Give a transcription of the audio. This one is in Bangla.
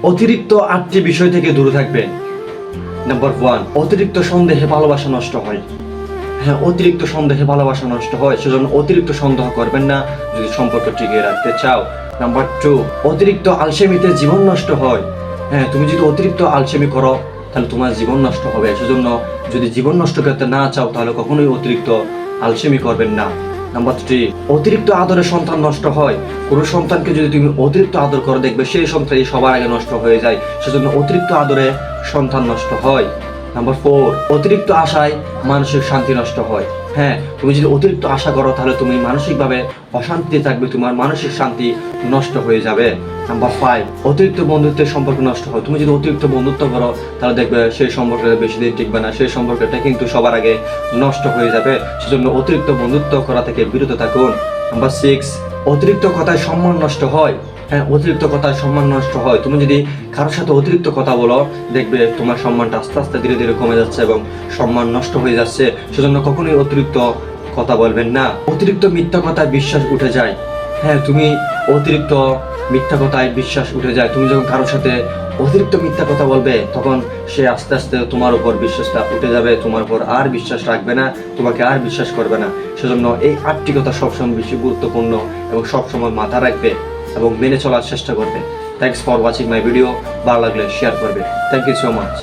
অতিরিক্ত 8টি বিষয় থেকে দূরে থাকবেন। নাম্বার 1, অতিরিক্ত সন্দেহে ভালোবাসা নষ্ট হয়। হ্যাঁ, অতিরিক্ত সন্দেহে ভালোবাসা নষ্ট হয়, সেজন্য অতিরিক্ত সন্দেহ করবেন না যদি সম্পর্ক টিকিয়ে রাখতে চাও। নাম্বার 2, অতিরিক্ত আলসেমিতে জীবন নষ্ট হয়। হ্যাঁ, তুমি যদি অতিরিক্ত আলসেমি করো তাহলে তোমার জীবন নষ্ট হবে, সেজন্য যদি জীবন নষ্ট করতে না চাও তাহলে কখনোই অতিরিক্ত আলসেমি করবেন না। নাম্বার 3, অতিরিক্ত আদরে সন্তান নষ্ট হয়। কোনো সন্তানকে যদি তুমি অতিরিক্ত আদর করো দেখবে সেই সন্তানই সবার আগে নষ্ট হয়ে যায়, সেজন্য অতিরিক্ত আদরে সন্তান নষ্ট হয়। নাম্বার 4, অতিরিক্ত আশায় মানসিক শান্তি নষ্ট হয়। হ্যাঁ, তুমি যদি অতিরিক্ত আশা করো তাহলে তুমি মানসিকভাবে অশান্তিতে থাকবে, তোমার মানসিক শান্তি নষ্ট হয়ে যাবে। নাম্বার 5, অতিরিক্ত বন্ধুত্বের সম্পর্ক নষ্ট হয়। তুমি যদি অতিরিক্ত বন্ধুত্ব করো তাহলে দেখবে সেই সম্পর্কটা বেশি দিন টিকবে না, সেই সম্পর্কটা কিন্তু সবার আগে নষ্ট হয়ে যাবে, সেজন্য অতিরিক্ত বন্ধুত্ব করা থেকে বিরত থাকুন। নাম্বার 6, অতিরিক্ত কথায় সম্মান নষ্ট হয়। হ্যাঁ, অতিরিক্ত কথায় সম্মান নষ্ট হয়। তুমি যদি কারোর সাথে অতিরিক্ত কথা বলো দেখবে তোমার সম্মানটা আস্তে আস্তে ধীরে ধীরে কমে যাচ্ছে এবং সম্মান নষ্ট হয়ে যাচ্ছে, সেজন্য কখনোই অতিরিক্ত কথা বলবেন না। অতিরিক্ত মিথ্যা কথায় বিশ্বাস উঠে যায়। হ্যাঁ, তুমি অতিরিক্ত মিথ্যা কথায় বিশ্বাস উঠে যায়। তুমি যখন কারোর সাথে অতিরিক্ত মিথ্যা কথা বলবে তখন সে আস্তে আস্তে তোমার উপর বিশ্বাসটা উঠে যাবে, তোমার উপর আর বিশ্বাস রাখবে না, তোমাকে আর বিশ্বাস করবে না। সেজন্য এই 8টি কথা সবসময় বেশি গুরুত্বপূর্ণ এবং সবসময় মাথা রাখবে এবং মেনে চলার চেষ্টা করবে। Thanks for watching my video. ভালো লাগলে শেয়ার করবে। Thank you so much.